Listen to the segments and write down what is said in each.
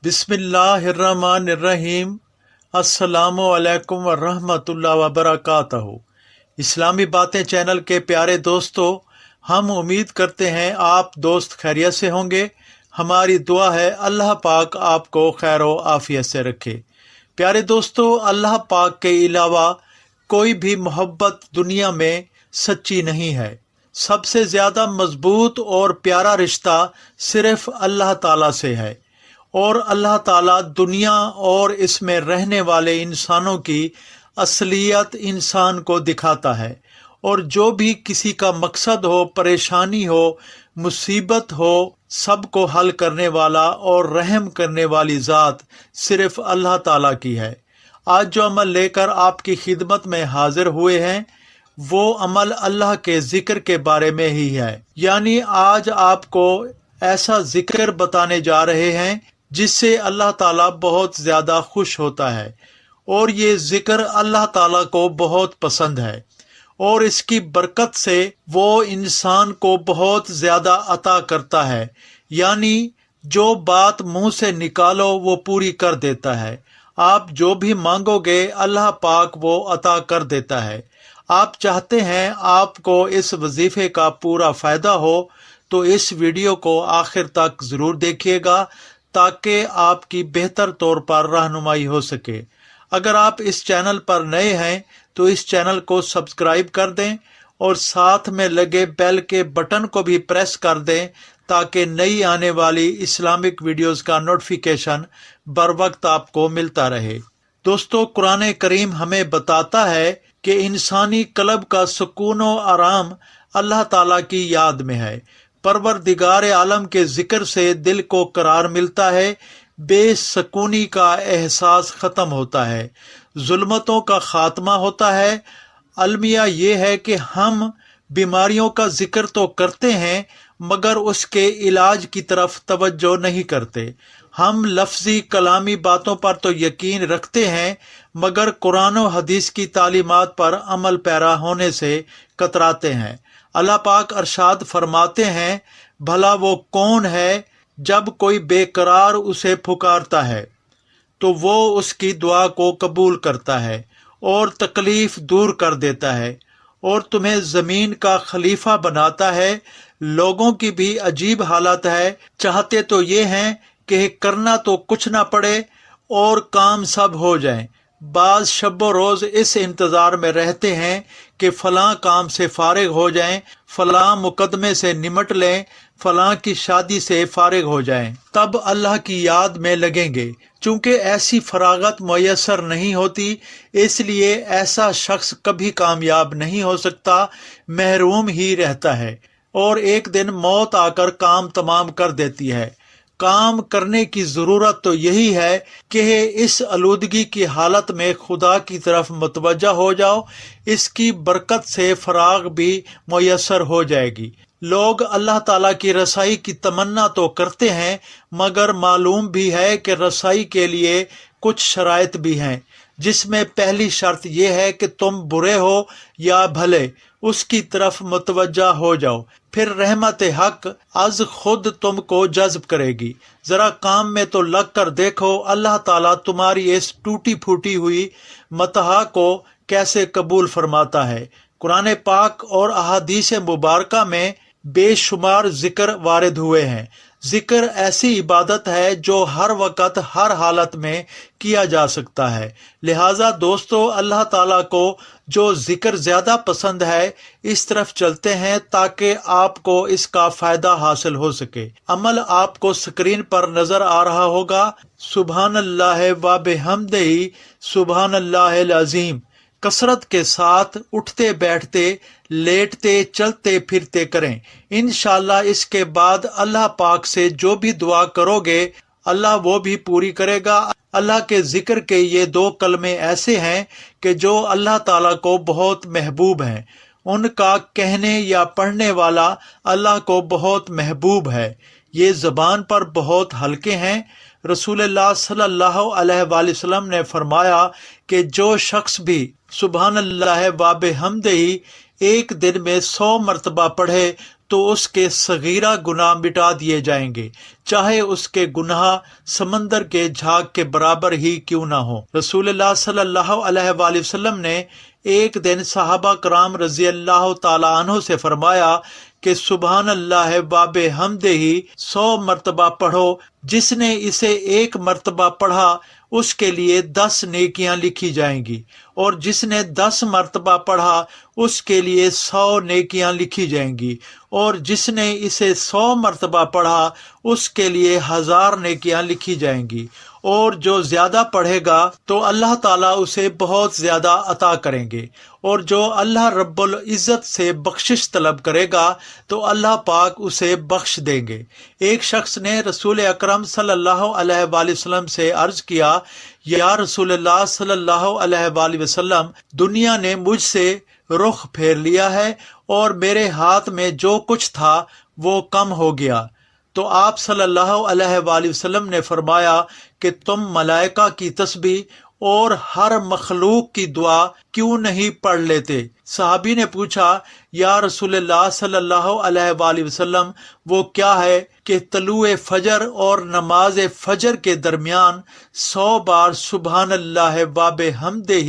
बिस्मिल्लाहिर्रहमानिर्रहीम। अस्सलामु-अलैकुम वरहमतुल्लाहि वबरकातहू। इस्लामी बातें चैनल के प्यारे दोस्तों, हम उम्मीद करते हैं आप दोस्त खैरियत से होंगे। हमारी दुआ है अल्लाह पाक आपको खैर व आफियत से रखे। प्यारे दोस्तों, अल्लाह पाक के अलावा कोई भी मोहब्बत दुनिया में सच्ची नहीं है। सबसे ज़्यादा मजबूत और प्यारा रिश्ता सिर्फ अल्लाह ताला से है और अल्लाह ताला दुनिया और इसमें रहने वाले इंसानों की असलियत इंसान को दिखाता है। और जो भी किसी का मकसद हो, परेशानी हो, मुसीबत हो, सबको हल करने वाला और रहम करने वाली ज़ात सिर्फ अल्लाह ताला की है। आज जो अमल लेकर आपकी खिदमत में हाजिर हुए हैं वो अमल अल्लाह के ज़िक्र के बारे में ही है। यानी आज आपको ऐसा ज़िक्र बताने जा रहे हैं जिससे अल्लाह ताला बहुत ज़्यादा खुश होता है और ये ज़िक्र अल्लाह ताला को बहुत पसंद है और इसकी बरकत से वो इंसान को बहुत ज़्यादा अता करता है। यानी जो बात मुंह से निकालो वो पूरी कर देता है। आप जो भी मांगोगे अल्लाह पाक वो अता कर देता है। आप चाहते हैं आपको इस वजीफे का पूरा फ़ायदा हो तो इस वीडियो को आखिर तक ज़रूर देखिएगा ताकि आपकी बेहतर तौर पर रहनुमाई हो सके। अगर आप इस चैनल पर नए हैं तो इस चैनल को सब्सक्राइब कर दें और साथ में लगे बेल के बटन को भी प्रेस कर दें ताकि नई आने वाली इस्लामिक वीडियोस का नोटिफिकेशन बर वक्त आपको मिलता रहे। दोस्तों, कुरान करीम हमें बताता है कि इंसानी कल्ब का सुकून और आराम अल्लाह ताला की याद में है। परवरदिगार आलम के जिक्र से दिल को करार मिलता है, बेसकूनी का एहसास ख़त्म होता है, जुल्मतों का खात्मा होता है। अलमिया ये है कि हम बीमारियों का जिक्र तो करते हैं मगर उसके इलाज की तरफ तवज्जो नहीं करते। हम लफ्ज़ी कलामी बातों पर तो यकीन रखते हैं मगर कुरान और हदीस की तालीमात पर अमल पैरा होने से कतराते हैं। अल्लाह पाक अरशाद फरमाते हैं, भला वो कौन है जब कोई बेकरार उसे पुकारता है तो वो उसकी दुआ को कबूल करता है और तकलीफ दूर कर देता है और तुम्हें ज़मीन का खलीफा बनाता है। लोगों की भी अजीब हालत है, चाहते तो ये हैं कि करना तो कुछ ना पड़े और काम सब हो जाए। बाज शब्बो रोज़ इस इंतज़ार में रहते हैं कि फ़लाँ काम से फारिग हो जाएं, फ़लाँ मुकदमे से निमट लें, फ़लाँ की शादी से फारिग हो जाएं, तब अल्लाह की याद में लगेंगे। चूँकि ऐसी फरागत मुयस्सर नहीं होती इसलिए ऐसा शख्स कभी कामयाब नहीं हो सकता, महरूम ही रहता है और एक दिन मौत आकर काम तमाम कर देती है। काम करने की ज़रूरत तो यही है कि इस आलूदगी की हालत में खुदा की तरफ मुतवज्जा हो जाओ, इसकी बरकत से फराग भी मुयस्सर हो जाएगी। लोग अल्लाह ताला की रसाई की तमन्ना तो करते हैं मगर मालूम भी है कि रसाई के लिए कुछ शराइत भी हैं, जिसमें पहली शर्त यह है कि तुम बुरे हो या भले उसकी तरफ मुतवज्जा हो जाओ, फिर रहमत हक अज खुद तुमको जज्ब करेगी। जरा काम में तो लग कर देखो अल्लाह ताला तुम्हारी इस टूटी फूटी हुई मतहा को कैसे कबूल फरमाता है। कुरान पाक और अहादीस मुबारका में बेशुमार जिक्र वारिद हुए हैं। जिक्र ऐसी इबादत है जो हर वक़्त हर हालत में किया जा सकता है। लिहाजा दोस्तों, अल्लाह ताला को जो जिक्र ज़्यादा पसंद है इस तरफ चलते हैं ताकि आपको इसका फ़ायदा हासिल हो सके। अमल आपको स्क्रीन पर नज़र आ रहा होगा। सुबहानल्लाह व बिहम्दिही सुबहानल्लाहिल अज़ीम कसरत के साथ उठते बैठते लेटते चलते फिरते करें। इंशाअल्लाह इसके बाद अल्लाह पाक से जो भी दुआ करोगे अल्लाह वो भी पूरी करेगा। अल्लाह के जिक्र के ये दो कलमे ऐसे हैं कि जो अल्लाह ताला को बहुत महबूब हैं। उनका कहने या पढ़ने वाला अल्लाह को बहुत महबूब है। ये ज़बान पर बहुत हल्के हैं। रसूलुल्लाह सल्लल्लाहु अलैहि वसल्लम ने फरमाया कि जो शख्स भी सुबहानल्लाह व बिहम्दिही एक दिन में 100 मरतबा पढ़े تو اس کے صغیرہ گناہ مٹا دیے جائیں گے، چاہے اس کے گناہ سمندر کے جھاگ کے برابر ہی کیوں نہ ہو۔ رسول اللہ صلی اللہ علیہ وآلہ وسلم نے ایک دن صحابہ کرام رضی اللہ تعالی عنہ سے فرمایا کہ سبحان اللہ واب حمدہ 100 مرتبہ پڑھو، جس نے اسے ایک مرتبہ پڑھا اس کے لیے 10 نیکیاں لکھی جائیں گی، اور جس نے 10 مرتبہ پڑھا اس کے لیے 100 نیکیاں لکھی جائیں گی، اور جس نے اسے 100 مرتبہ پڑھا اس کے لیے 1000 نیکیاں لکھی جائیں گی، اور جو زیادہ پڑھے گا تو اللہ تعالیٰ اسے بہت زیادہ عطا کریں گے، اور جو اللہ رب العزت سے بخشش طلب کرے گا تو اللہ پاک اسے بخش دیں گے۔ ایک شخص نے رسول اکرم صلی اللہ علیہ وآلہ وسلم سے عرض کیا، یا رسول اللہ صلی اللہ علیہ وآلہ وسلم، دنیا نے مجھ سے رخ پھیر لیا ہے اور میرے ہاتھ میں جو کچھ تھا وہ کم ہو گیا۔ تو آپ صلی اللہ علیہ وآلہ وسلم نے فرمایا کہ تم ملائکہ کی تسبیح اور ہر مخلوق کی دعا کیوں نہیں پڑھ لیتے؟ صحابی نے پوچھا، یا رسول اللہ صلی اللہ علیہ وآلہ وسلم، وہ کیا ہے کہ طلوع فجر اور نماز فجر کے درمیان 100 بار سبحان اللہ واب حمدہ،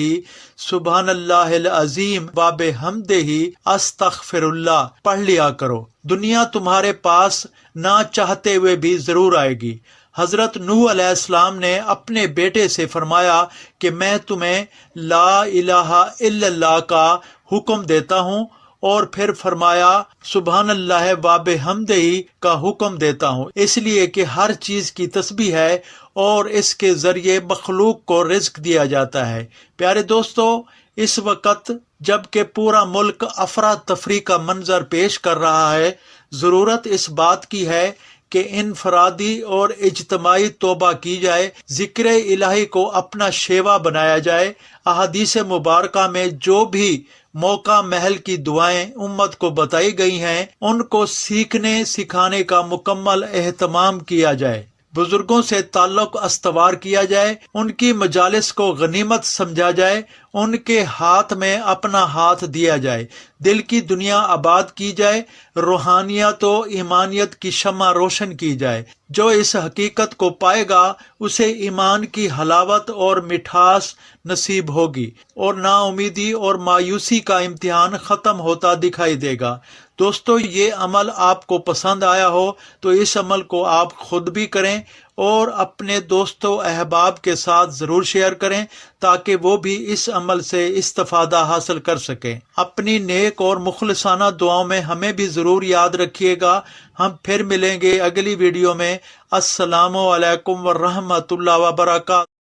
سبحان اللہ العظیم واب حمدہ، استغفر اللہ پڑھ لیا کرو، دنیا تمہارے پاس نہ چاہتے ہوئے بھی ضرور آئے گی۔ حضرت نوح علیہ السلام نے اپنے بیٹے سے فرمایا کہ میں تمہیں لا الہ الا اللہ کا حکم دیتا ہوں، اور پھر فرمایا سبحان اللہ واب حمدہ کا حکم دیتا ہوں، اس لیے کہ ہر چیز کی تسبیح ہے اور اس کے ذریعے مخلوق کو رزق دیا جاتا ہے۔ پیارے دوستو، اس وقت جب کہ پورا ملک افراتفری کا منظر پیش کر رہا ہے، ضرورت اس بات کی ہے کہ انفرادی اور اجتماعی توبہ کی جائے، ذکر الہی کو اپنا شیوا بنایا جائے۔ احادیث مبارکہ میں جو بھی موقع محل کی دعائیں امت کو بتائی گئی ہیں، ان کو سیکھنے سکھانے کا مکمل اہتمام کیا جائے، بزرگوں سے تعلق استوار کیا جائے، ان کی مجالس کو غنیمت سمجھا جائے، ان کے ہاتھ میں اپنا ہاتھ دیا جائے، دل کی دنیا آباد کی جائے، روحانیت و ایمانیت کی شمع روشن کی جائے۔ جو اس حقیقت کو پائے گا اسے ایمان کی حلاوت اور مٹھاس نصیب ہوگی، اور نا امیدی اور مایوسی کا امتحان ختم ہوتا دکھائی دے گا۔ دوستو، یہ عمل آپ کو پسند آیا ہو تو اس عمل کو آپ خود بھی کریں اور اپنے دوستوں احباب کے ساتھ ضرور شیئر کریں تاکہ وہ بھی اس عمل سے استفادہ حاصل کر سکیں۔ اپنی نیک اور مخلصانہ دعاؤں میں ہمیں بھی ضرور یاد رکھیے گا۔ ہم پھر ملیں گے اگلی ویڈیو میں۔ السلام علیکم ورحمۃ اللہ وبرکاتہ۔